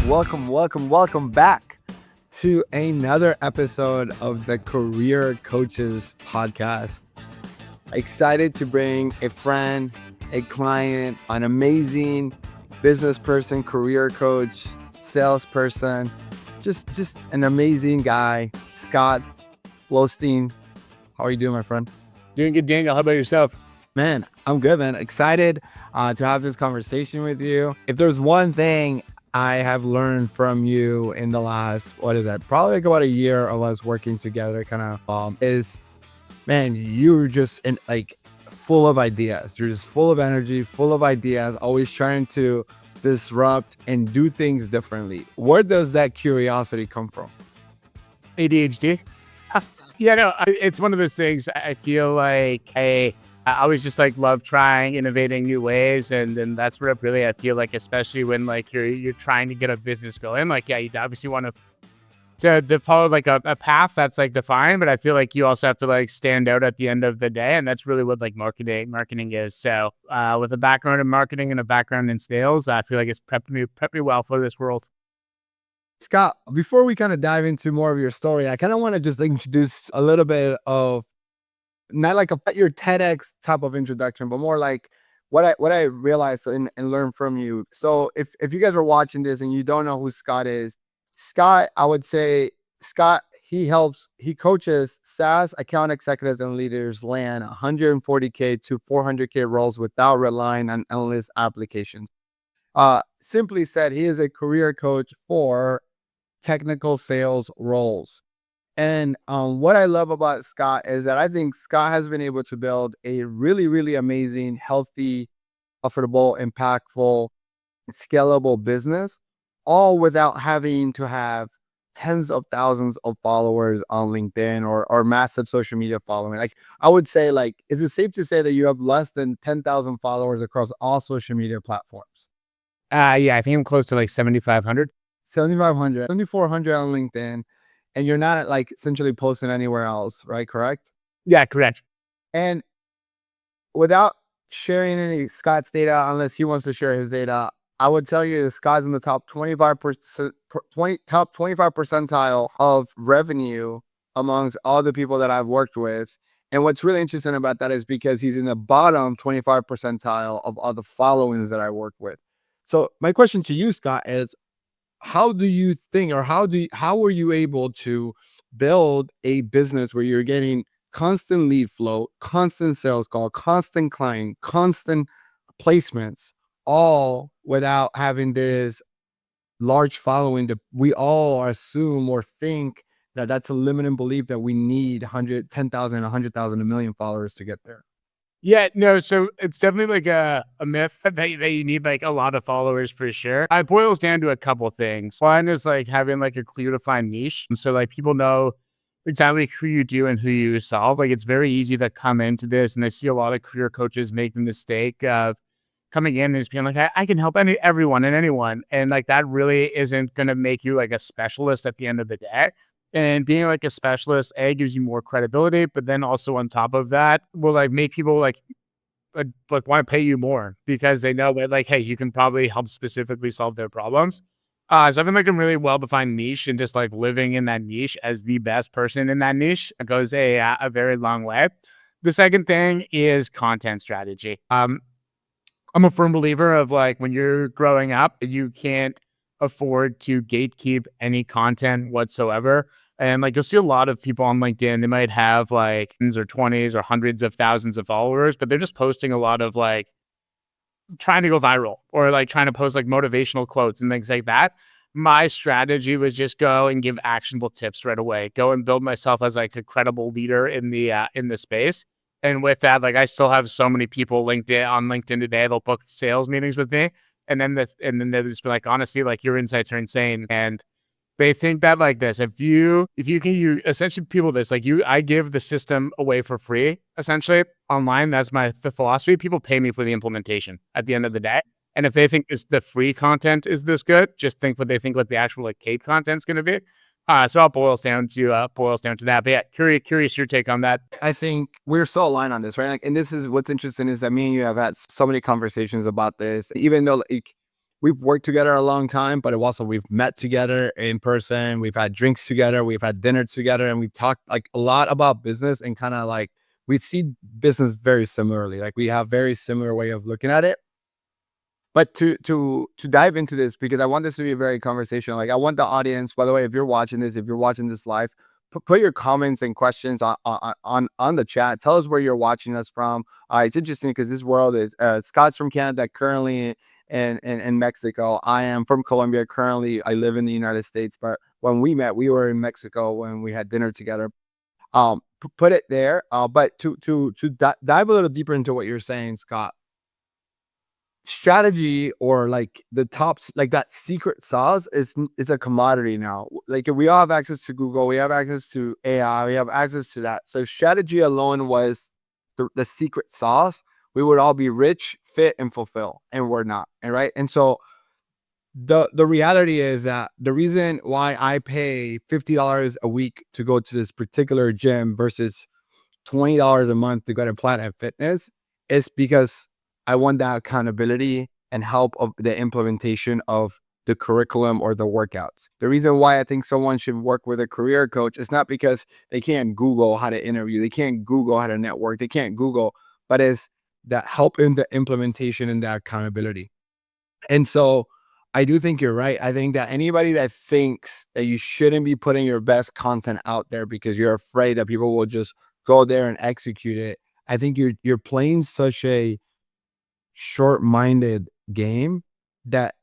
welcome back to another episode of the Career Coaches Podcast. Excited to bring a friend, a client, an amazing business person, career coach, salesperson, just an amazing guy, Scott Blostein. How are you doing, my friend? Doing good, Daniel. How about yourself? Man, I'm good, man. Excited to have this conversation with you. If there's one thing I have learned from you in the last, probably like about a year of us working together, is, man, you're just full of ideas. You're just full of energy, full of ideas, always trying to disrupt and do things differently. Where does that curiosity come from? ADHD. It's one of those things. I feel like I always just love trying, innovating new ways, and then that's where really I feel like, especially when you're trying to get a business going, you obviously want to follow a path that's defined, but I feel like you also have to stand out at the end of the day, and that's really what marketing is. So with a background in marketing and a background in sales, I feel like it's prepped me well for this world. Scott, before we kind of dive into more of your story, I kind of want to just introduce a little bit of not your TEDx type of introduction, but more like what I realized and learned from you. So if you guys are watching this and you don't know who Scott is, Scott, I would say Scott, he coaches SaaS account executives and leaders land 140K to 400K roles without relying on endless applications. Simply said, he is a career coach for technical sales roles. And what I love about Scott is that I think Scott has been able to build a really, really amazing, healthy, profitable, impactful, scalable business, all without having to have tens of thousands of followers on LinkedIn or massive social media following. I would say, is it safe to say that you have less than 10,000 followers across all social media platforms? I think I'm close to 7,500. 7,500, 7,400 on LinkedIn, and you're not essentially posting anywhere else, right? Correct? Yeah, correct. And without sharing any Scott's data, unless he wants to share his data, I would tell you that Scott's in the top 25%, top 25 percentile of revenue amongst all the people that I've worked with. And what's really interesting about that is because he's in the bottom 25 percentile of all the followings that I work with. So my question to you, Scott, is how do you think, or how were you able to build a business where you're getting constant lead flow, constant sales call, constant client, constant placements, all without having this large following that we all assume or think that that's a limiting belief that we need 100, 10,000, 100,000, a million followers to get there? Yeah, no, so it's definitely a myth that you need a lot of followers for sure. It boils down to a couple things. One is having a clear defined niche. And so people know exactly who you do and who you solve. It's very easy to come into this, and I see a lot of career coaches make the mistake of coming in and just being I can help everyone and anyone. And that really isn't going to make you a specialist at the end of the day. And being a specialist, gives you more credibility, but then also on top of that, will make people want to pay you more because they know that hey, you can probably help specifically solve their problems. So having a really well-defined niche and just living in that niche as the best person in that niche goes a very long way. The second thing is content strategy. I'm a firm believer of when you're growing up, you can't afford to gatekeep any content whatsoever. And you'll see a lot of people on LinkedIn, they might have tens or 20s or hundreds of thousands of followers, but they're just posting a lot of trying to go viral or trying to post motivational quotes and things like that. My strategy was just go and give actionable tips right away. Go and build myself as a credible leader in the space. And with that, I still have so many people on LinkedIn today, they'll book sales meetings with me. And then they'll just be honestly, your insights are insane. And they think that this, if you can essentially people this, I give the system away for free, essentially online. That's the philosophy. People pay me for the implementation at the end of the day. And if they think the free content is this good, just think what they think the actual paid content is going to be. So it boils down to that. But yeah, curious your take on that. I think we're so aligned on this, right? And this is what's interesting is that me and you have had so many conversations about this, even though we've worked together a long time, but also we've met together in person. We've had drinks together. We've had dinner together, and we've talked like a lot about business and kind of like we see business very similarly. Like we have very similar way of looking at it. But to dive into this, because I want this to be a very conversational. Like I want the audience. By the way, if you're watching this, if you're watching this live, put your comments and questions on the chat. Tell us where you're watching us from. It's interesting because this world is Scott's from Canada, currently in Mexico. I am from Colombia. Currently, I live in the United States. But when we met, we were in Mexico when we had dinner together. Put it there. But to dive a little deeper into what you're saying, Scott, strategy or like the tops, like that secret sauce is a commodity now. Like we all have access to Google, we have access to AI, we have access to that. So if strategy alone was the secret sauce, we would all be rich, fit, and fulfill, and we're not. And right. And so the reality is that the reason why I pay $50 a week to go to this particular gym versus $20 a month to go to Planet Fitness is because I want that accountability and help of the implementation of the curriculum or the workouts. The reason why I think someone should work with a career coach is not because they can't Google how to interview, they can't Google how to network, they can't Google, but is that help in the implementation and the accountability. And so I do think you're right. I think that anybody that thinks that you shouldn't be putting your best content out there because you're afraid that people will just go there and execute it, I think you're playing such a short-minded game that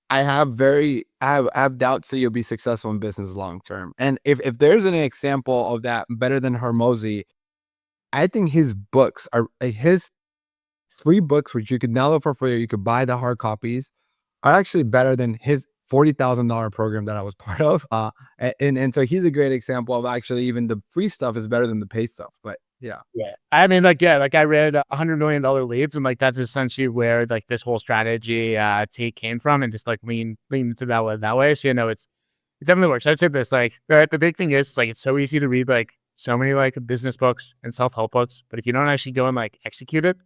I have doubts that you'll be successful in business long term. And if there's an example of that better than Hormozy, I think his books are his free books, which you could download for free, or you could buy the hard copies, are actually better than his $40,000 program that I was part of. And so he's a great example of actually even the free stuff is better than the pay stuff. But yeah. Yeah. I mean, like, yeah, like I read $100 million leads, and like that's essentially where like this whole strategy take came from, and just like lean into that way. So it definitely works. I'd say this, like the big thing is like it's so easy to read like so many like business books and self-help books, but if you don't actually go and like execute it,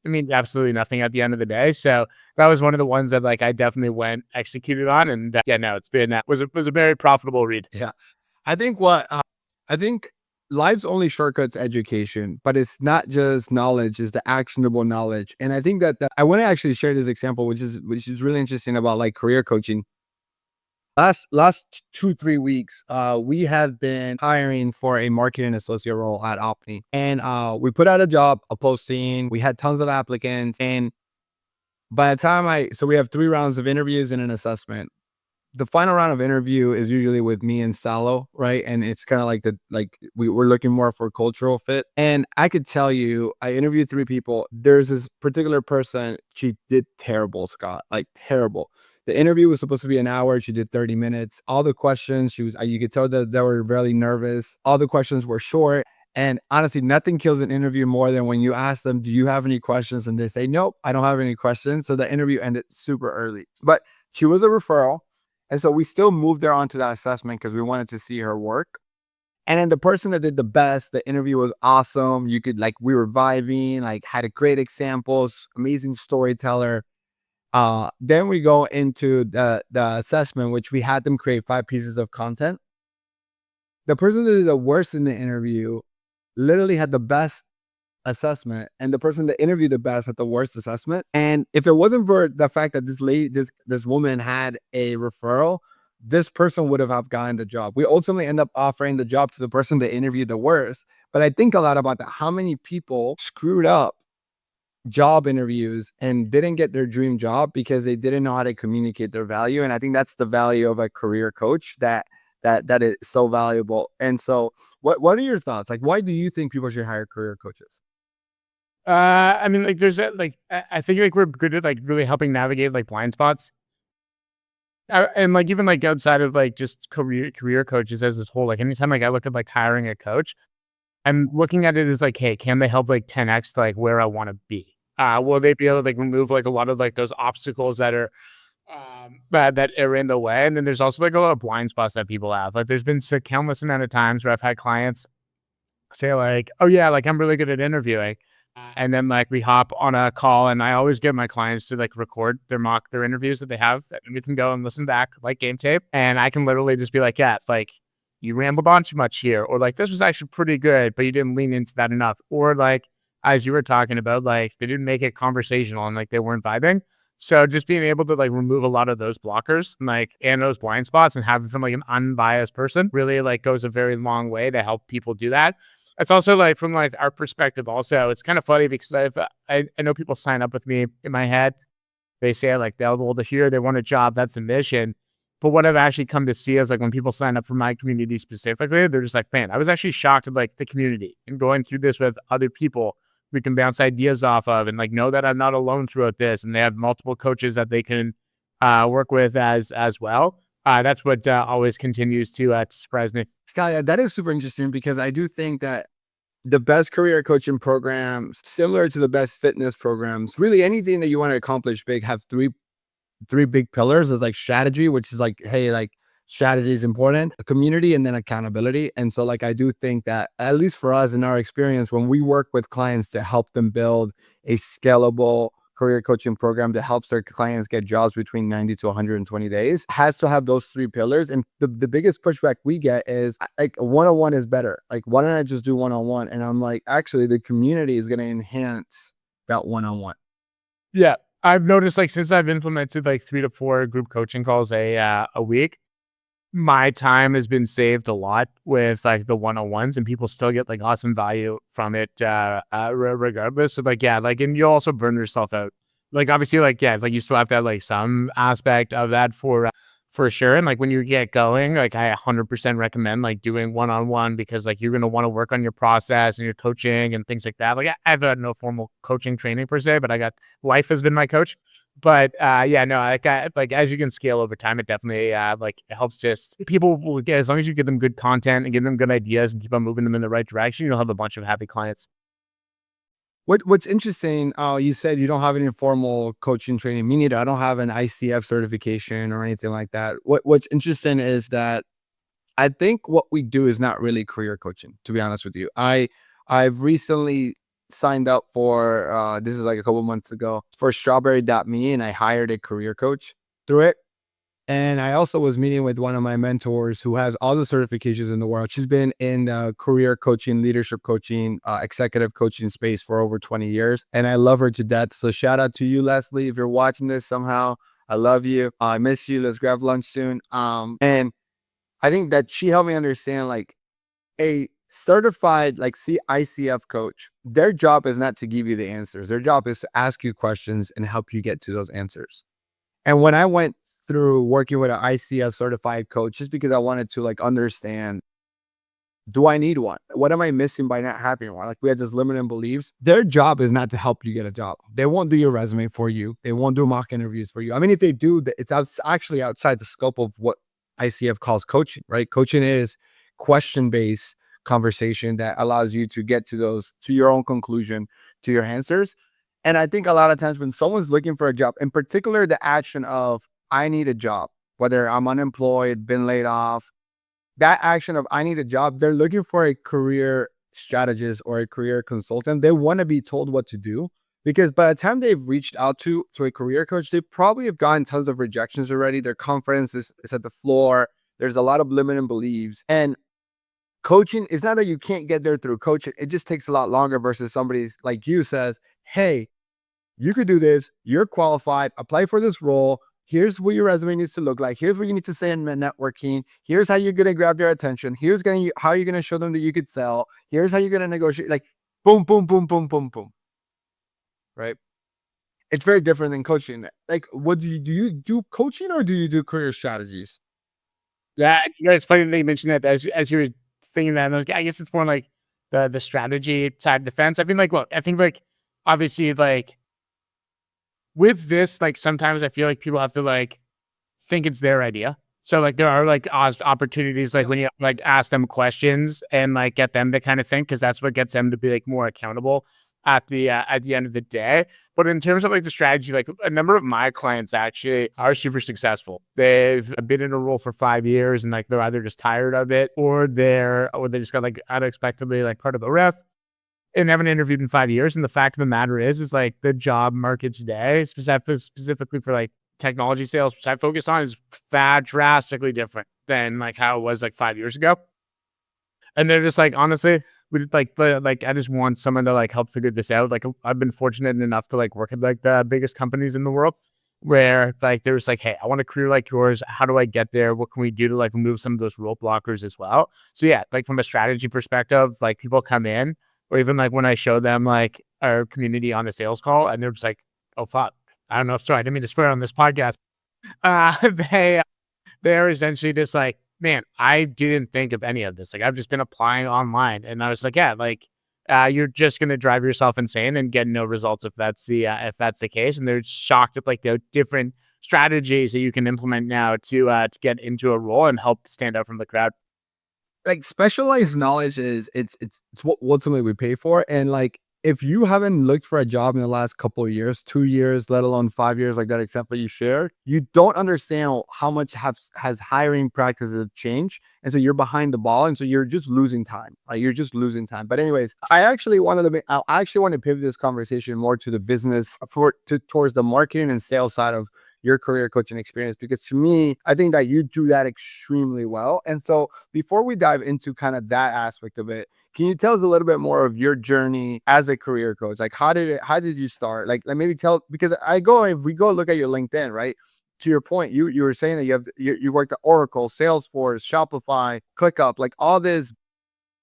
it means absolutely nothing at the end of the day. So that was one of the ones that like I definitely went executed on, and yeah, no, it's been was a very profitable read. Yeah. I think I think life's only shortcuts education, but it's not just knowledge, it's the actionable knowledge. And I think that I want to actually share this example, which is really interesting about like career coaching. Last 2 3 weeks, we have been hiring for a marketing associate role at Opni, and we put out a posting. We had tons of applicants, and by the time we have 3 rounds of interviews and an assessment. The final round of interview is usually with me and Salo, right? And it's kind of like we're looking more for cultural fit. And I could tell you, I interviewed 3 people. There's this particular person, she did terrible, Scott, like terrible. The interview was supposed to be an hour. She did 30 minutes. All the questions, you could tell that they were really nervous. All the questions were short. And honestly, nothing kills an interview more than when you ask them, do you have any questions? And they say, nope, I don't have any questions. So the interview ended super early. But she was a referral. And so we still moved her onto that assessment because we wanted to see her work. And then the person that did the best, the interview was awesome. You could like, we were vibing, like had a great examples, amazing storyteller. Then we go into the assessment, which we had them create 5 pieces of content. The person that did the worst in the interview literally had the best assessment, and the person that interviewed the best had the worst assessment. And if it wasn't for the fact that this woman had a referral, this person would have gotten the job. We ultimately end up offering the job to the person that interviewed the worst. But I think a lot about that. How many people screwed up job interviews and didn't get their dream job because they didn't know how to communicate their value? And I think that's the value of a career coach that is so valuable. And so what are your thoughts? Like, why do you think people should hire career coaches? I mean, like, there's like, I think like we're good at like really helping navigate like blind spots, and like even like outside of like just career coaches as this whole. Like anytime like I look at like hiring a coach, I'm looking at it as like, hey, can they help like 10x to like where I want to be? Will they be able to like remove like a lot of like those obstacles that are that are in the way? And then there's also like a lot of blind spots that people have. Like there's been so countless amount of times where I've had clients say like, oh yeah, like I'm really good at interviewing. And then like we hop on a call and I always get my clients to like record their interviews that they have and we can go and listen back like game tape. And I can literally just be like, yeah, like you rambled on too much here. Or like this was actually pretty good, but you didn't lean into that enough. Or like as you were talking about, like they didn't make it conversational and like they weren't vibing. So just being able to like remove a lot of those blockers, like and those blind spots and have it from like an unbiased person really like goes a very long way to help people do that. It's also like from like our perspective also, it's kind of funny because I know people sign up with me in my head. They say like they'll able to hear they want a job, that's the mission. But what I've actually come to see is like when people sign up for my community specifically, they're just like, man, I was actually shocked at like the community and going through this with other people we can bounce ideas off of and like know that I'm not alone throughout this. And they have multiple coaches that they can work with as well. That's what always continues to surprise me. Scott, yeah, that is super interesting because I do think that the best career coaching programs, similar to the best fitness programs, really anything that you want to accomplish big, have three big pillars is like strategy, which is like, hey, like strategy is important, a community, and then accountability. And so like I do think that at least for us in our experience, when we work with clients to help them build a scalable career coaching program that helps their clients get jobs between 90 to 120 days has to have those three pillars. And the biggest pushback we get is like one-on-one is better. Like, why don't I just do one-on-one? And I'm like, actually, the community is going to enhance that one-on-one. Yeah. I've noticed like since I've implemented like 3 to 4 group coaching calls a week, my time has been saved a lot with like the one-on-ones and people still get like awesome value from it regardless. So like yeah, like and you also burn yourself out. Like obviously like yeah, like you still have to have like some aspect of that for sure. And like when you get going, like I 100% recommend like doing one-on-one because like you're gonna want to work on your process and your coaching and things like that. Like I've had no formal coaching training per se, but I got life has been my coach. But yeah, no, like as you can scale over time, it definitely like it helps. Just people will get as long as you give them good content and give them good ideas and keep on moving them in the right direction, you'll have a bunch of happy clients. What's interesting, you said you don't have any formal coaching training. Me neither. I don't have an ICF certification or anything like that. What's interesting is that I think what we do is not really career coaching, to be honest with you. I've recently signed up for this is like a couple months ago for strawberry.me, and I hired a career coach through it. And I also was meeting with one of my mentors who has all the certifications in the world. She's been in career coaching, leadership coaching, executive coaching space for over 20 years. And I love her to death. So shout out to you, Leslie. If you're watching this somehow, I love you. I miss you. Let's grab lunch soon. And I think that she helped me understand like a certified like ICF coach, their job is not to give you the answers. Their job is to ask you questions and help you get to those answers. And when I went through working with an ICF certified coach, just because I wanted to like understand, do I need one? What am I missing by not having one? Like we had this limiting beliefs. Their job is not to help you get a job. They won't do your resume for you. They won't do mock interviews for you. I mean, if they do, actually outside the scope of what ICF calls coaching, right? Coaching is question-based conversation that allows you to get to your own conclusion, to your answers. And I think a lot of times when someone's looking for a job, in particular, the action of I need a job, whether I'm unemployed, been laid off, that action of I need a job, they're looking for a career strategist or a career consultant. They want to be told what to do because by the time they've reached out to a career coach, they probably have gotten tons of rejections already. Their confidence is at the floor. There's a lot of limiting beliefs. And coaching, it's not that you can't get there through coaching. It just takes a lot longer versus somebody's like you says, hey, you could do this. You're qualified. Apply for this role. Here's what your resume needs to look like. Here's what you need to say in networking. Here's how you're going to grab their attention. Here's how you're going to show them that you could sell. Here's how you're going to negotiate. Like boom, boom, boom, boom, boom, boom. Right. It's very different than coaching. Like, what do you do coaching or do you do career strategies? Yeah, you know, it's funny that you mentioned that as you were thinking that, and I guess it's more like the strategy side of the fence. I mean, like, look, I think like obviously like with this, like sometimes I feel like people have to like think it's their idea. So like there are like opportunities like when you like ask them questions and like get them to kind of think because that's what gets them to be like more accountable at the end of the day. But in terms of like the strategy, like a number of my clients actually are super successful. They've been in a role for 5 years and like they're either just tired of it or they just got like unexpectedly like part of a ref and haven't interviewed in 5 years. And the fact of the matter is like the job market today, specifically for like technology sales, which I focus on, is that drastically different than like how it was like 5 years ago. And they're just like, honestly, we just like I just want someone to like help figure this out. Like I've been fortunate enough to like work at like the biggest companies in the world where like there's like, hey, I want a career like yours. How do I get there? What can we do to like remove some of those roadblockers as well? So yeah, like from a strategy perspective, like people come in, or even like when I show them like our community on a sales call, and they're just like, oh fuck. I don't know. Sorry, I didn't mean to swear on this podcast. They they're essentially just like, man, I didn't think of any of this. Like, I've just been applying online. And I was like, yeah, like, you're just going to drive yourself insane and get no results if that's the case. And they're shocked at like the different strategies that you can implement now to get into a role and help stand out from the crowd. Like specialized knowledge is it's what ultimately we pay for. And like if you haven't looked for a job in the last couple of years, 2 years, let alone 5 years, like that example you shared, you don't understand how much has hiring practices changed. And so you're behind the ball. And so you're just losing time. Like you're just losing time. But anyways, I actually want to pivot this conversation more to the business towards the marketing and sales side of your career coaching experience, because to me, I think that you do that extremely well. And so before we dive into kind of that aspect of it, can you tell us a little bit more of your journey as a career coach? Like how did you start? Like maybe tell, because if we go look at your LinkedIn, right? To your point, you were saying that you worked at Oracle, Salesforce, Shopify, ClickUp, like all these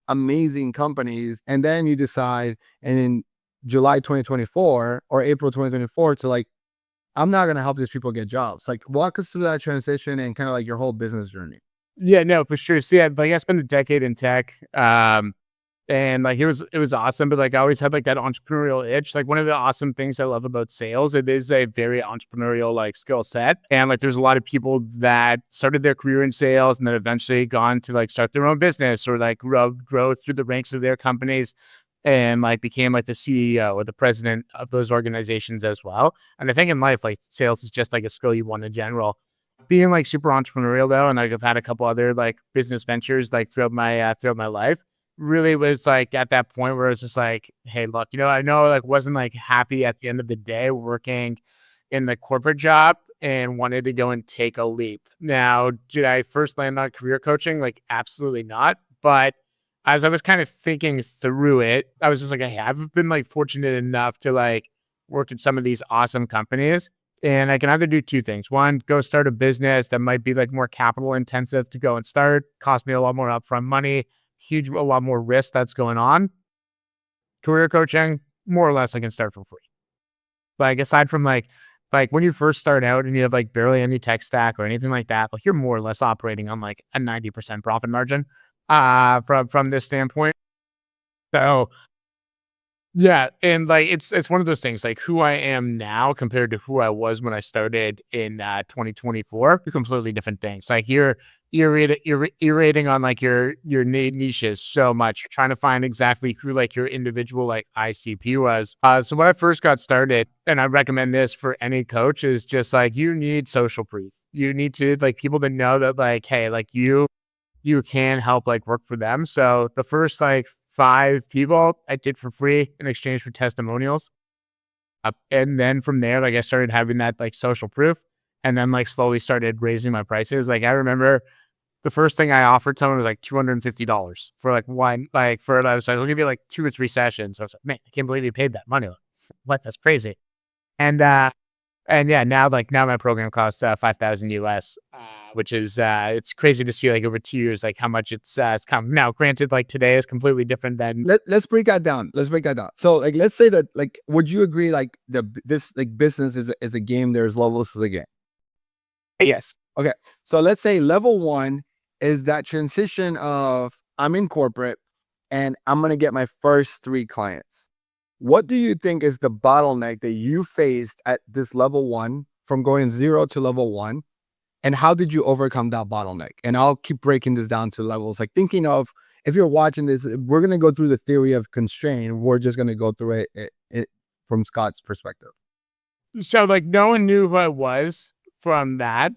amazing companies, and then you decide and in July 2024 or April 2024 to like, I'm not gonna help these people get jobs. Like walk us through that transition and kind of like your whole business journey. Yeah, no, for sure. So yeah, like I spent a decade in tech. And like it was awesome, but like I always had like that entrepreneurial itch. Like one of the awesome things I love about sales, it is a very entrepreneurial like skill set. And like there's a lot of people that started their career in sales and then eventually gone to like start their own business or like grow through the ranks of their companies and like became like the CEO or the president of those organizations as well. And I think in life, like sales is just like a skill you want in general. Being like super entrepreneurial though, and like I've had a couple other like business ventures like throughout my life, really was like at that point where it's just like, hey, look, I know like wasn't like happy at the end of the day working in the corporate job and wanted to go and take a leap. Now, did I first land on career coaching? Like, absolutely not. But as I was kind of thinking through it, I was just like, hey, I've been like fortunate enough to like work at some of these awesome companies. And I can either do two things. One, go start a business that might be like more capital intensive to go and start, cost me a lot more upfront money, a lot more risk that's going on. Career coaching, more or less, I can start for free. Like aside from like when you first start out and you have like barely any tech stack or anything like that, like you're more or less operating on like a 90% profit margin from this standpoint. So yeah, and like it's one of those things like who I am now compared to who I was when I started in 2024, completely different things. Like you're rating on like your niches so much. You're trying to find exactly who like your individual like ICP was. So when I first got started, and I recommend this for any coach, is just like you need social proof. You need to like people to know that like, hey, like you can help like work for them. So the first like 5 people I did for free in exchange for testimonials. And then from there, like I started having that like social proof and then like slowly started raising my prices. Like I remember the first thing I offered someone was like $250 for like one, like for, I was like, I'll give you like 2 or 3 sessions. I was like, man, I can't believe you paid that money. Like, what? That's crazy. And, and yeah, now my program costs 5,000 US, which is it's crazy to see like over 2 years like how much it's come. Now, granted, like today is completely different than Let's break that down. Let's break that down. So like let's say that like would you agree like this like business is a game, there's levels to the game. yes. Okay. So let's say level one is that transition of I'm in corporate and I'm gonna get my first three clients. What do you think is the bottleneck that you faced at this level one from going zero to level one? And how did you overcome that bottleneck? And I'll keep breaking this down to levels. Like thinking of if you're watching this, we're gonna go through the theory of constraint. We're just gonna go through it from Scott's perspective. So like no one knew who I was from that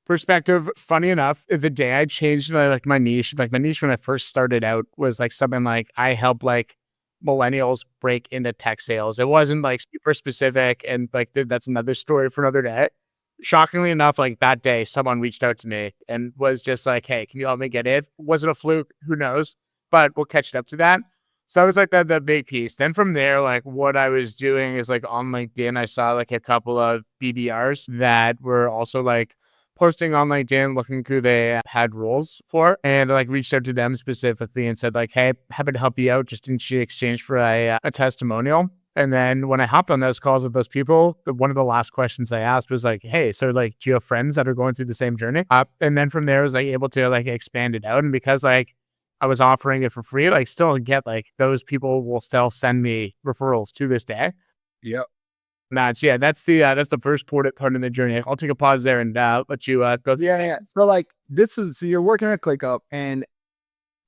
perspective. Funny enough, the day I changed my niche, like my niche when I first started out was like something like I help like millennials break into tech sales. It wasn't like super specific, and like that's another story for another day. Shockingly enough, like that day, someone reached out to me and was just like, "Hey, can you help me get in?" Was it a fluke? Who knows? But we'll catch it up to that. So that was like the big piece. Then from there, like what I was doing is like on LinkedIn, I saw like a couple of BDRs that were also like posting on LinkedIn, looking who they had roles for, and like reached out to them specifically and said like, "Hey, happy to help you out, just in exchange for a testimonial." And then when I hopped on those calls with those people, one of the last questions I asked was like, "Hey, so like, do you have friends that are going through the same journey?" And then from there, I was like able to like expand it out, and because like I was offering it for free, like still get like those people will still send me referrals to this day. Yep. That's yeah, that's the first part in the journey. I'll take a pause there and let you go. Yeah, yeah. So like this is so you're working at ClickUp and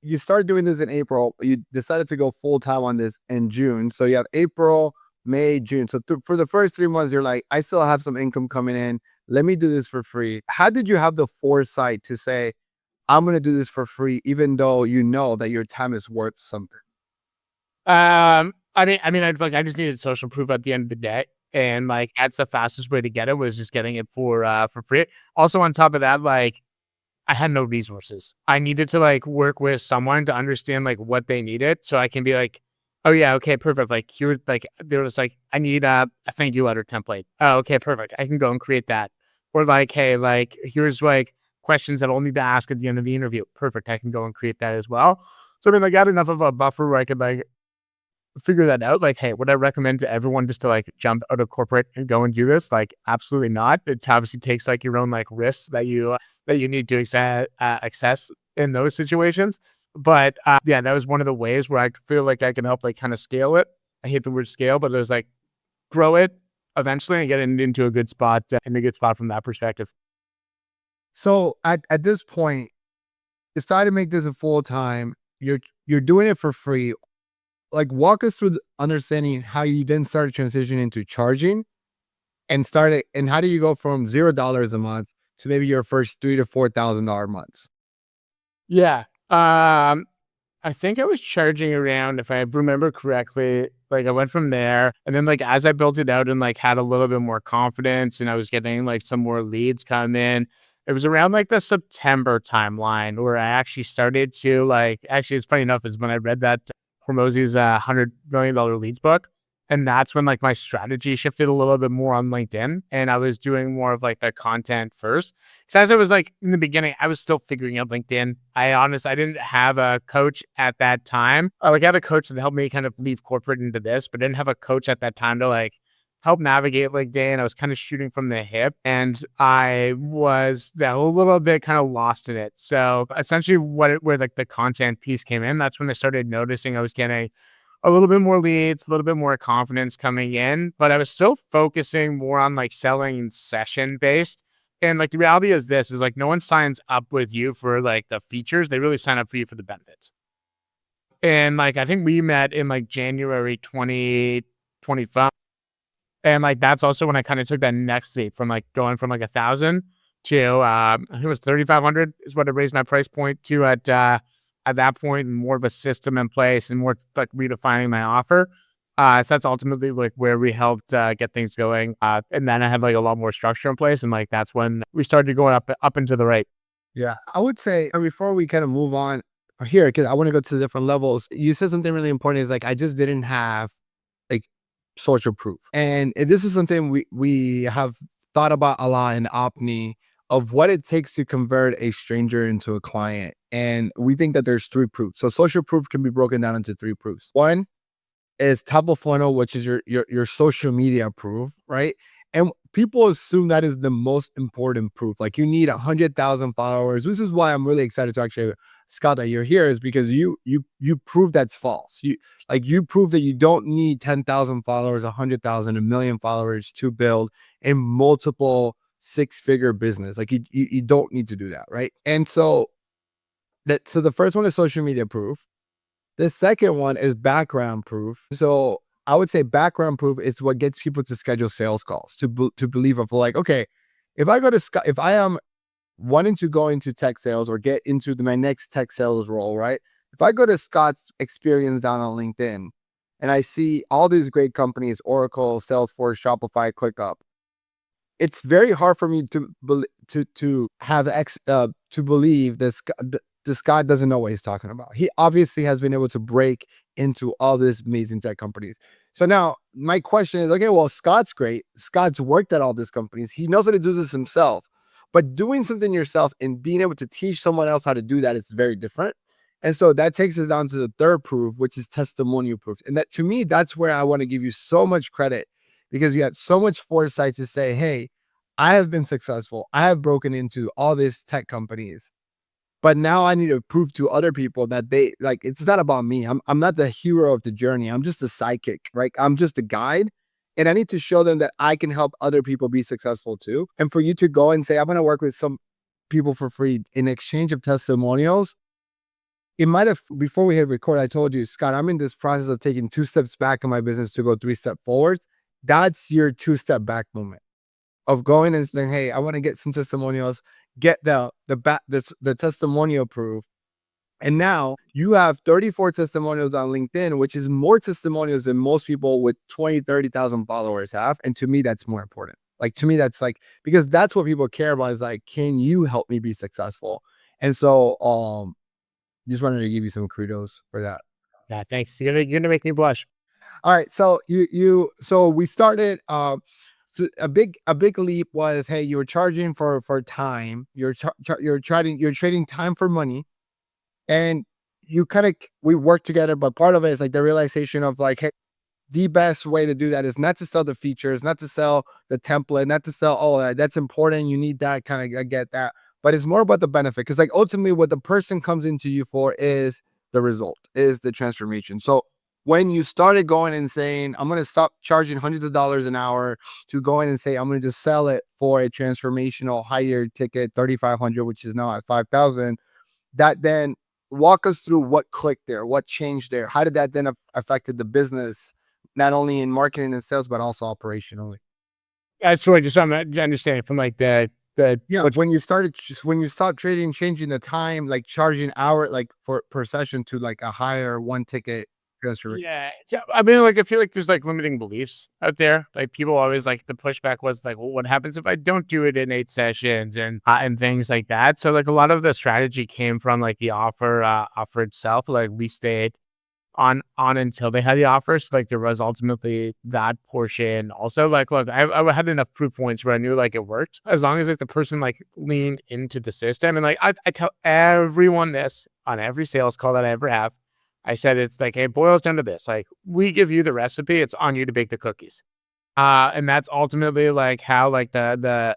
you started doing this in April. You decided to go full time on this in June. So you have April, May, June. So for the first 3 months, you're like, I still have some income coming in. Let me do this for free. How did you have the foresight to say, I'm going to do this for free, even though you know that your time is worth something? I just needed social proof at the end of the day, and like that's the fastest way to get it was just getting it for free. Also, on top of that, like I had no resources. I needed to like work with someone to understand like what they needed, so I can be like, "Oh yeah, okay, perfect." Like here, like there was like, "I need a thank you letter template." Oh, okay, perfect. I can go and create that. Or like, "Hey, like here's like questions that I'll need to ask at the end of the interview." Perfect. I can go and create that as well. So I mean, I got enough of a buffer where I could like figure that out. Like, hey, would I recommend to everyone just to like jump out of corporate and go and do this? Like, absolutely not. It obviously takes like your own like risks that you need to access in those situations. But yeah, that was one of the ways where I feel like I can help like kind of scale it. I hate the word scale, but it was like grow it eventually and get it into a good spot, in a good spot from that perspective. So at this point, decide to make this a full time. You're doing it for free. Like walk us through the understanding how you then started transitioning into charging and started and how do you go from $0 a month to maybe your first $3,000 to $4,000 months? Yeah. I think I was charging around, if I remember correctly, like I went from there and then like as I built it out and like had a little bit more confidence and I was getting like some more leads come in, it was around like the September timeline where I actually started to like, actually, it's funny enough, is when I read that Hormozy's $100 million leads book. And that's when like my strategy shifted a little bit more on LinkedIn and I was doing more of like the content first. So as I was like in the beginning, I was still figuring out LinkedIn. I didn't have a coach at that time. I like had a coach that helped me kind of leave corporate into this, but didn't have a coach at that time to like help navigate LinkedIn. I was kind of shooting from the hip and I was yeah, a little bit kind of lost in it. So essentially where like the content piece came in, that's when I started noticing I was getting a little bit more leads, a little bit more confidence coming in, but I was still focusing more on like selling session based. And like the reality is this is like no one signs up with you for like the features. They really sign up for you for the benefits. And like I think we met in like January 2025. And like that's also when I kind of took that next leap from like going from like 1,000 to I think it was 3,500 is what I raised my price point to at that point, and more of a system in place and more like redefining my offer. So that's ultimately like where we helped get things going. And then I had like a lot more structure in place, and like that's when we started going up into the right. Yeah. I would say before we kind of move on here, because I want to go to the different levels, you said something really important is like, I just didn't have like social proof. And this is something we have thought about a lot in Opni of what it takes to convert a stranger into a client. And we think that there's three proofs. So social proof can be broken down into three proofs. One is top of funnel, which is your social media proof, right? And people assume that is the most important proof. Like you need 100,000 followers. This is why I'm really excited to actually Scott that you're here is because you prove that's false. You prove that you don't need 10,000 followers, 100,000, a million followers to build a multiple six-figure business. Like you don't need to do that, right? And so the first one is social media proof. The second one is background proof. So I would say background proof is what gets people to schedule sales calls to believe of like, okay, if I am wanting to go into tech sales or get into my next tech sales role, right? If I go to Scott's experience down on LinkedIn and I see all these great companies, Oracle, Salesforce, Shopify, ClickUp, it's very hard for me to have to believe this guy doesn't know what he's talking about. He obviously has been able to break into all these amazing tech companies. So now my question is, okay, well, Scott's great. Scott's worked at all these companies. He knows how to do this himself. But doing something yourself and being able to teach someone else how to do that is very different. And so that takes us down to the third proof, which is testimonial proof. And that, to me, that's where I want to give you so much credit, because you had so much foresight to say, hey, I have been successful. I have broken into all these tech companies, but now I need to prove to other people that they like, it's not about me. I'm not the hero of the journey. I'm just a sidekick, right? I'm just a guide. And I need to show them that I can help other people be successful too. And for you to go and say, I'm going to work with some people for free in exchange of testimonials, it might have, before we hit record, I told you, Scott, I'm in this process of taking 2 steps back in my business to go 3 steps forwards. That's your 2 step back moment of going and saying, "Hey, I want to get some testimonials, get the testimonial proof." And now you have 34 testimonials on LinkedIn, which is more testimonials than most people with 20, 30,000 followers have. And to me, that's more important. Like, to me, that's like, because that's what people care about, is like, can you help me be successful? And so, just wanted to give you some kudos for that. Yeah, thanks. You're gonna make me blush. All right. So so we started, so a big leap was, hey, you were charging for time. You're trading time for money, and you kind of, we work together. But part of it is like the realization of like, hey, the best way to do that is not to sell the features, not to sell the template, not to sell, oh, that's important, you need that, kind of, I get that. But it's more about the benefit. Because like ultimately what the person comes into you for is the result, is the transformation. So when you started going and saying, I'm going to stop charging hundreds of dollars an hour, to go in and say, I'm going to just sell it for a transformational higher ticket, 3,500, which is now at 5,000, that then, walk us through what clicked there, what changed there. How did that then affected the business, not only in marketing and sales, but also operationally? Sorry, just so I'm understanding from like the Yeah, what's when you stopped trading, changing the time, like charging hour, like for per session, to like a higher one ticket transfer. yeah, yeah. I mean, like I feel like there's like limiting beliefs out there. Like people always like the pushback was like, well, what happens if I don't do it in 8 sessions and things like that. So like a lot of the strategy came from like the offer itself. Like we stayed on until they had the offers. Like there was ultimately that portion. Also, like, look, I had enough proof points where I knew like it worked as long as like the person like leaned into the system. And like I tell everyone this on every sales call that I ever have. I said it's like, hey, it boils down to this. Like we give you the recipe, it's on you to bake the cookies. And that's ultimately like how like the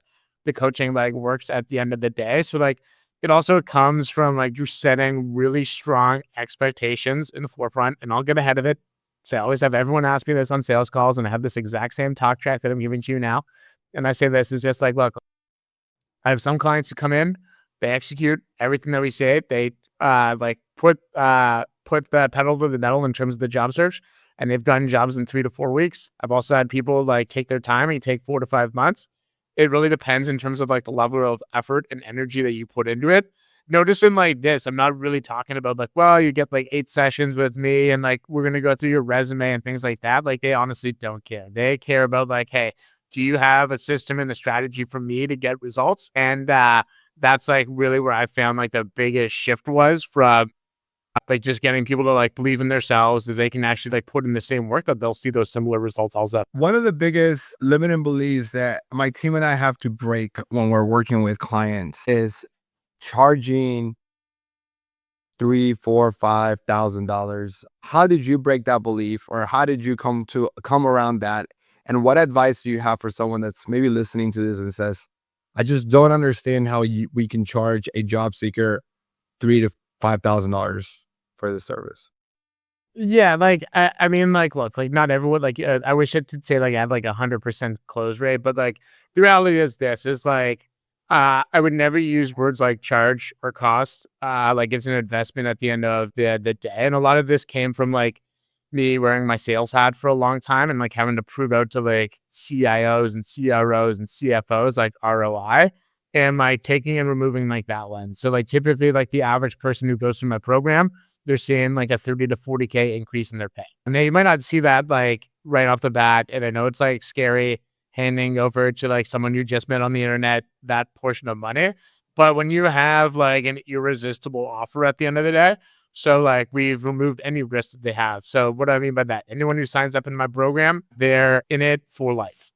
coaching like works at the end of the day. So like it also comes from like you setting really strong expectations in the forefront, and I'll get ahead of it. So I always have everyone ask me this on sales calls, and I have this exact same talk track that I'm giving to you now. And I say this is just like, look, I have some clients who come in, they execute everything that we say. They like put the pedal to the metal in terms of the job search, and they've done jobs in 3 to 4 weeks. I've also had people like take their time and take 4 to 5 months. It really depends in terms of like the level of effort and energy that you put into it. Noticing like this, I'm not really talking about like, well, you get like 8 sessions with me and like we're gonna go through your resume and things like that. Like they honestly don't care. They care about like, hey, do you have a system and a strategy for me to get results? And that's like really where I found like the biggest shift was from like just getting people to like believe in themselves that they can actually like put in the same work that they'll see those similar results also. One of the biggest limiting beliefs that my team and I have to break when we're working with clients is charging three, four, $5,000. How did you break that belief, or how did you come around that? And what advice do you have for someone that's maybe listening to this and says, I just don't understand how we can charge a job seeker $3,000 to $5,000 for the service? Yeah, like I mean, like, look, like not everyone, like I wish I could say like I have like 100% close rate, but like the reality is this is like I would never use words like charge or cost. Like it's an investment at the end of the day, and a lot of this came from like me wearing my sales hat for a long time and like having to prove out to like CIOs and CROs and CFOs like ROI. and like taking and removing like that lens. So like typically like the average person who goes through my program, they're seeing like a 30 to 40K increase in their pay. And now you might not see that like right off the bat. And I know it's like scary handing over to like someone you just met on the internet that portion of money. But when you have like an irresistible offer at the end of the day, so like we've removed any risk that they have. So what do I mean by that? Anyone who signs up in my program, they're in it for life.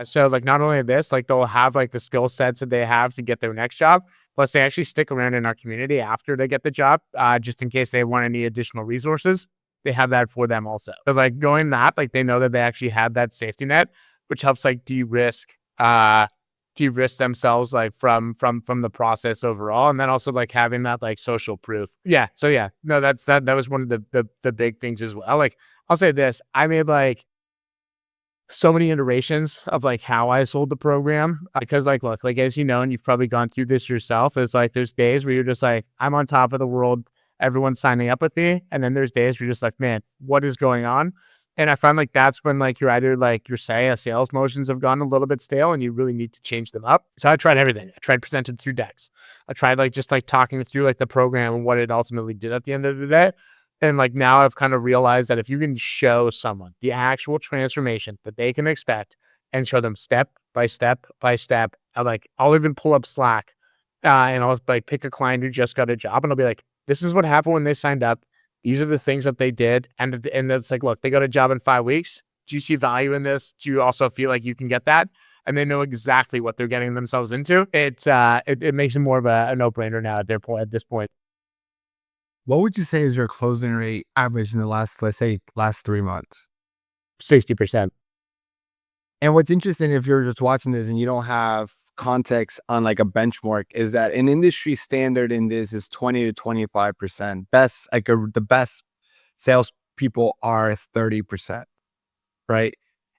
So like not only this, like they'll have like the skill sets that they have to get their next job. Plus they actually stick around in our community after they get the job, just in case they want any additional resources. They have that for them also. But like going that, like they know that they actually have that safety net, which helps like de-risk themselves like from the process overall, and then also like having that like social proof. Yeah, so yeah, no, that was one of the big things as well. Like I'll say this, I made like so many iterations of like how I sold the program, because like look, like as you know, and you've probably gone through this yourself, is like there's days where you're just like, I'm on top of the world, everyone's signing up with me, and then there's days where you're just like, man, what is going on? And I find like that's when like you're either like your sales motions have gone a little bit stale and you really need to change them up. So I tried everything. I tried presented through decks. I tried like just like talking through like the program and what it ultimately did at the end of the day. And like now I've kind of realized that if you can show someone the actual transformation that they can expect and show them step by step by step, like I'll even pull up Slack, and I'll like pick a client who just got a job and I'll be like, this is what happened when they signed up. These are the things that they did. And it's like, look, they got a job in 5 weeks. Do you see value in this? Do you also feel like you can get that? And they know exactly what they're getting themselves into. It makes it more of a no-brainer now at this point. What would you say is your closing rate average in the last, let's say, last 3 months? 60%. And what's interesting, if you're just watching this and you don't have context on like a benchmark, is that an industry standard in this is 20 to 25%. The best salespeople are 30%, right?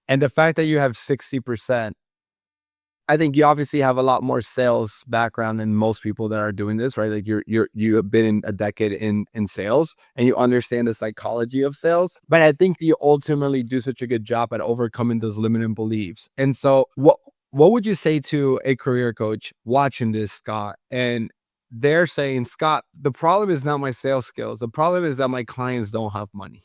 And the fact that you have 60%, I think you obviously have a lot more sales background than most people that are doing this, right? Like you have been in a decade in sales and you understand the psychology of sales. But I think you ultimately do such a good job at overcoming those limiting beliefs. And so what would you say to a career coach watching this, Scott? And they're saying, Scott, the problem is not my sales skills. The problem is that my clients don't have money.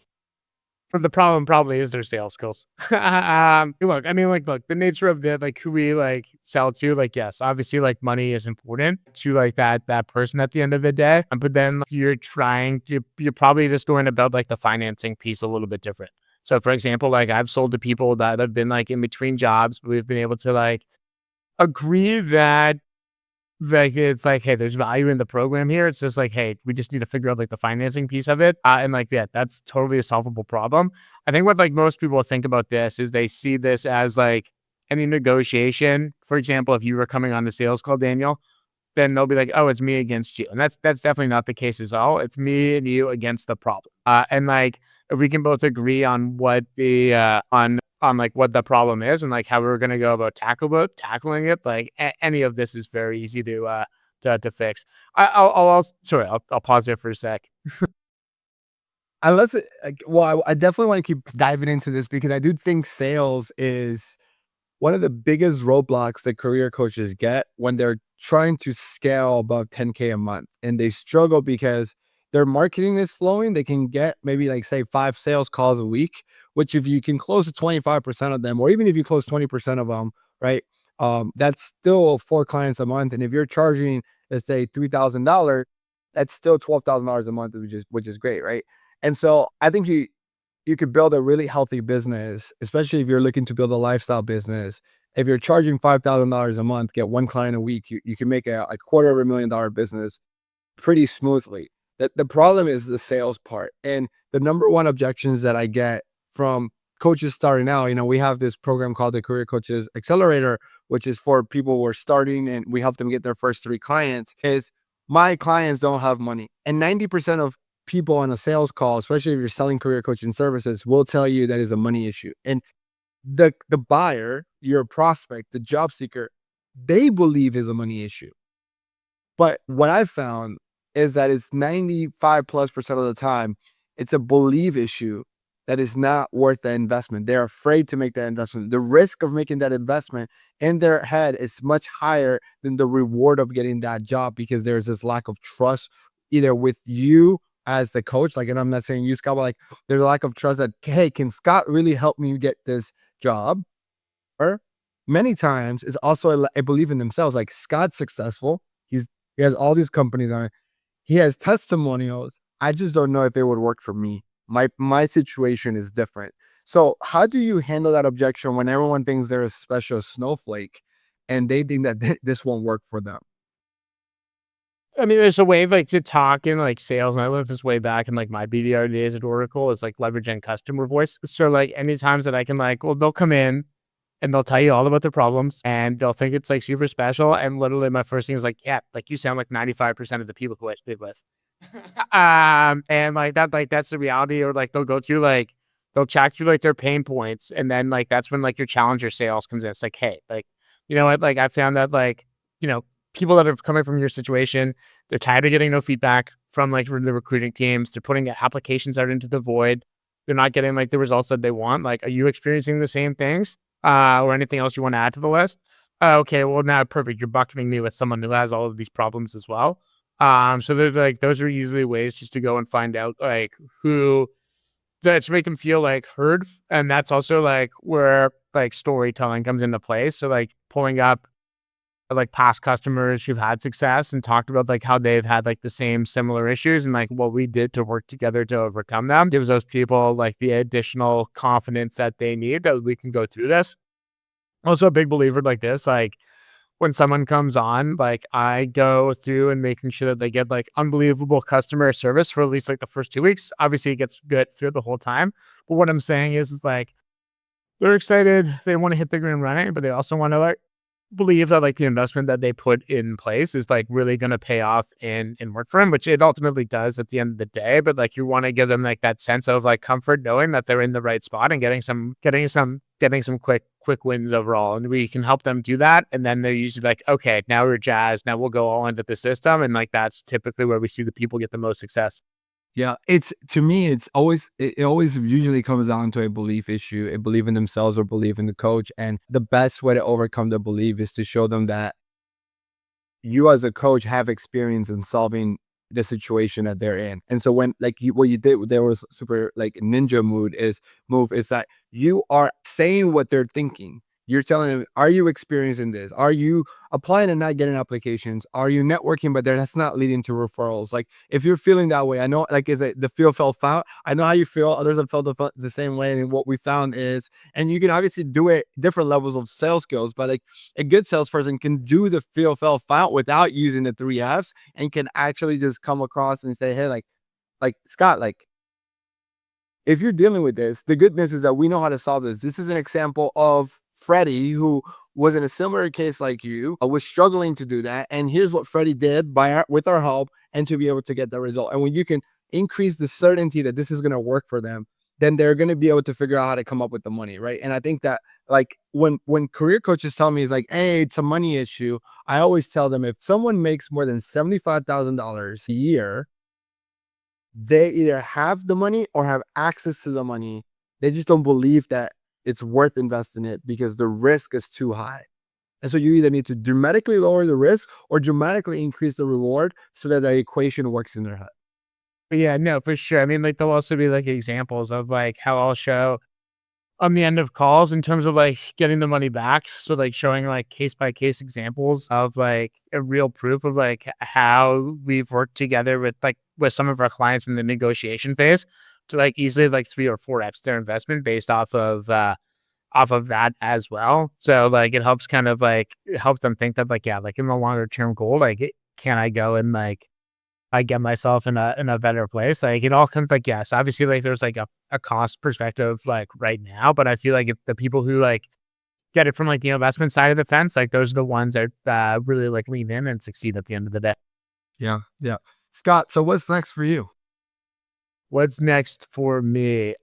But the problem probably is their sales skills. Look, I mean, like, look, the nature of the like who we like sell to, like, yes, obviously, like, money is important to like that person at the end of the day. But then like, you're probably just going about like the financing piece a little bit different. So, for example, like I've sold to people that have been like in between jobs, but we've been able to like agree that like, it's like, "Hey, there's value in the program here." It's just like, "Hey, we just need to figure out, like, the financing piece of it." And, like, yeah, that's totally a solvable problem. I think what, like, most people think about this is they see this as, like, any negotiation. For example, if you were coming on the sales call, Daniel, then they'll be like, "Oh, it's me against you." And that's definitely not the case at all. It's me and you against the problem. And like if we can both agree on what the on like what the problem is and like how we're gonna go about tackling it, like any of this is very easy to fix. I'll pause there for a sec. Unless I definitely want to keep diving into this because I do think sales is one of the biggest roadblocks that career coaches get when they're trying to scale above 10K a month and they struggle because their marketing is flowing. They can get maybe like say 5 sales calls a week, which if you can close to 25% of them, or even if you close 20% of them, right? That's still 4 clients a month. And if you're charging, let's say $3,000, that's still $12,000 a month, which is great, right? And so I think you could build a really healthy business, especially if you're looking to build a lifestyle business. If you're charging $5,000 a month, get 1 client a week, you can make a $250,000 business pretty smoothly. The problem is the sales part. And the number one objections that I get from coaches starting out, we have this program called the Career Coaches Accelerator, which is for people who are starting and we help them get their first 3 clients, is my clients don't have money. And 90% of people on a sales call, especially if you're selling career coaching services, will tell you that is a money issue. And the buyer, your prospect, the job seeker, they believe is a money issue. But what I found is that it's 95+% of the time, it's a belief issue that is not worth the investment. They're afraid to make that investment. The risk of making that investment in their head is much higher than the reward of getting that job, because there's this lack of trust either with you as the coach, like, and I'm not saying you, Scott, but like there's a lack of trust that, hey, can Scott really help me get this job? Or many times it's also a belief in themselves. Like, Scott's successful. He has all these companies on it. He has testimonials. I just don't know if it would work for me. My situation is different. So how do you handle that objection when everyone thinks they're a special snowflake and they think that this won't work for them? I mean, there's a way like to talk in like sales, and I learned this way back in like my BDR days at Oracle is like leveraging customer voice. So like any times that I can like, well, they'll come in and they'll tell you all about their problems and they'll think it's like super special. And literally my first thing is like, yeah, like you sound like 95% of the people who I speak with. And like that's the reality. Or like they'll go through like they'll chat through like their pain points, and then like that's when like your challenger sales comes in. It's like, hey, like you know what? Like I found that like you know people that are coming from your situation, they're tired of getting no feedback from like the recruiting teams. They're putting applications out into the void. They're not getting like the results that they want. Like, are you experiencing the same things? Or anything else you want to add to the list? Okay, well now perfect. You're bucketing me with someone who has all of these problems as well. So there's like those are easily ways just to go and find out like who to make them feel like heard. And that's also like where like storytelling comes into play. So like pulling up like past customers who've had success and talked about like how they've had like the same similar issues and like what we did to work together to overcome them gives those people like the additional confidence that they need that we can go through this. Also a big believer like this, like when someone comes on, like I go through and making sure that they get like unbelievable customer service for at least like the first 2 weeks. Obviously it gets good through the whole time. But what I'm saying is like they're excited, they want to hit the ground running, but they also want to like believe that like the investment that they put in place is like really going to pay off and work for them, which it ultimately does at the end of the day. But like you want to give them like that sense of like comfort knowing that they're in the right spot and getting some quick wins overall. And we can help them do that. And then they're usually like, okay, now we're jazzed. Now we'll go all into the system. And like that's typically where we see the people get the most success. Yeah, it's to me, it always usually comes down to a belief issue, a belief in themselves or belief in the coach. And the best way to overcome the belief is to show them that you as a coach have experience in solving the situation that they're in. And so when like what you did there was super like ninja move is that you are saying what they're thinking. You're telling them, are you experiencing this? Are you applying and not getting applications? Are you networking, but that's not leading to referrals? Like if you're feeling that way, I know like is it the feel felt found? I know how you feel. Others have felt the same way. And what we found is, and you can obviously do it different levels of sales skills, but like a good salesperson can do the feel felt found without using the three F's and can actually just come across and say, hey, like Scott, like if you're dealing with this, the good news is that we know how to solve this. This is an example of Freddie, who was in a similar case like you, was struggling to do that. And here's what Freddie did with our help and to be able to get the result. And when you can increase the certainty that this is going to work for them, then they're going to be able to figure out how to come up with the money, right? And I think that like when career coaches tell me like, hey, it's a money issue, I always tell them if someone makes more than $75,000 a year, they either have the money or have access to the money. They just don't believe that it's worth investing it because the risk is too high. And so you either need to dramatically lower the risk or dramatically increase the reward so that the equation works in their head. But yeah, no, for sure. I mean, like there'll also be like examples of like how I'll show on the end of calls in terms of like getting the money back. So like showing like case by case examples of like a real proof of like how we've worked together with some of our clients in the negotiation phase to like easily like 3 or 4x their investment based off of that as well. So like it helps kind of like help them think that like yeah, like in the longer term goal, like can I go and like I get myself in a better place. Like it all comes like yes, obviously like there's like a cost perspective like right now, but I feel like if the people who like get it from like the investment side of the fence, like those are the ones that really like lean in and succeed at the end of the day. Yeah. Yeah. Scott, so what's next for you? What's next for me?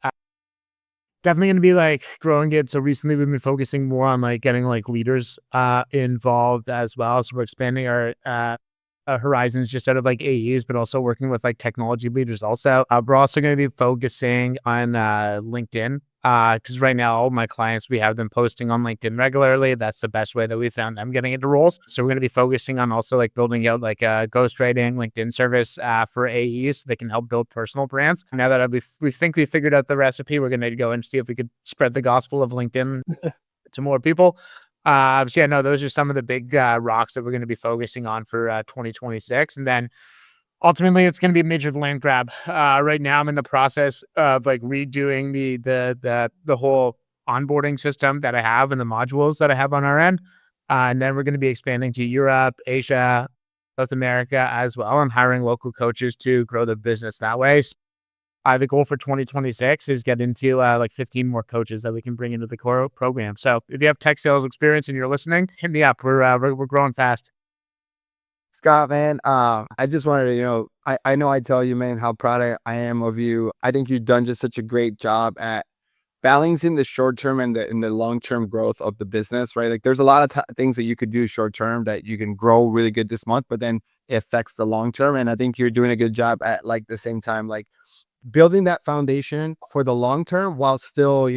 Definitely gonna be like growing it. So recently we've been focusing more on like getting like leaders involved as well. So we're expanding our horizons just out of like AEs, but also working with like technology leaders also. We're also going to be focusing on LinkedIn. Because right now, all my clients, we have them posting on LinkedIn regularly. That's the best way that we found them getting into roles. So we're going to be focusing on also like building out like a ghostwriting LinkedIn service for AEs so they can help build personal brands. Now that we think we figured out the recipe, we're going to go and see if we could spread the gospel of LinkedIn to more people. So yeah, no, those are some of the big rocks that we're going to be focusing on for 2026. And then ultimately, it's going to be a major land grab. Right now, I'm in the process of like redoing the whole onboarding system that I have and the modules that I have on our end, and then we're going to be expanding to Europe, Asia, South America as well, and hiring local coaches to grow the business that way. The goal for 2026 is get into like 15 more coaches that we can bring into the core program. So if you have tech sales experience and you're listening, hit me up. We're growing fast. Scott, man, I just wanted to, I know I tell you, man, how proud I am of you. I think you've done just such a great job at balancing the short term and the long term growth of the business, right? Like, there's a lot of things that you could do short term that you can grow really good this month, but then it affects the long term. And I think you're doing a good job at like the same time, like building that foundation for the long term while still,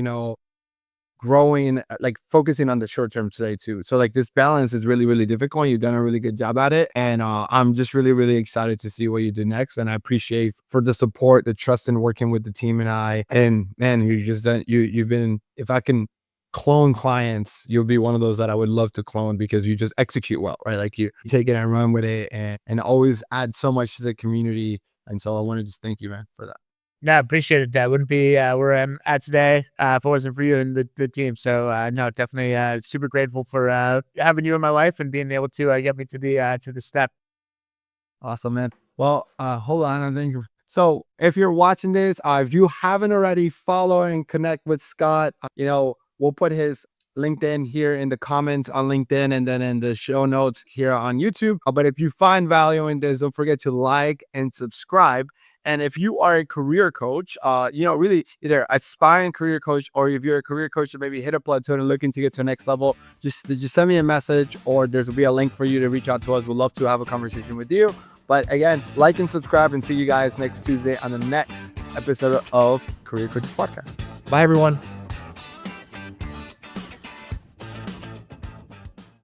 growing, like focusing on the short term today too. So like this balance is really, really difficult. You've done a really good job at it. And I'm just really, really excited to see what you do next. And I appreciate for the support, the trust in working with the team and I. And man, you just done you've been, if I can clone clients, you'll be one of those that I would love to clone because you just execute well, right? Like you take it and run with it and always add so much to the community. And so I want to just thank you, man, for that. No, appreciate it, Dad. Wouldn't be where I'm at today if it wasn't for you and the team. So no, definitely super grateful for having you in my life and being able to get me to the step. Awesome, man. Well, hold on. I think so. If you're watching this, if you haven't already, follow and connect with Scott. We'll put his LinkedIn here in the comments on LinkedIn and then in the show notes here on YouTube. But if you find value in this, don't forget to like and subscribe. And if you are a career coach, really either aspiring career coach, or if you're a career coach that maybe hit a plateau and looking to get to the next level, just send me a message, or there's will be a link for you to reach out to us. We'd love to have a conversation with you. But again, like and subscribe, and see you guys next Tuesday on the next episode of Career Coaches Podcast. Bye, everyone.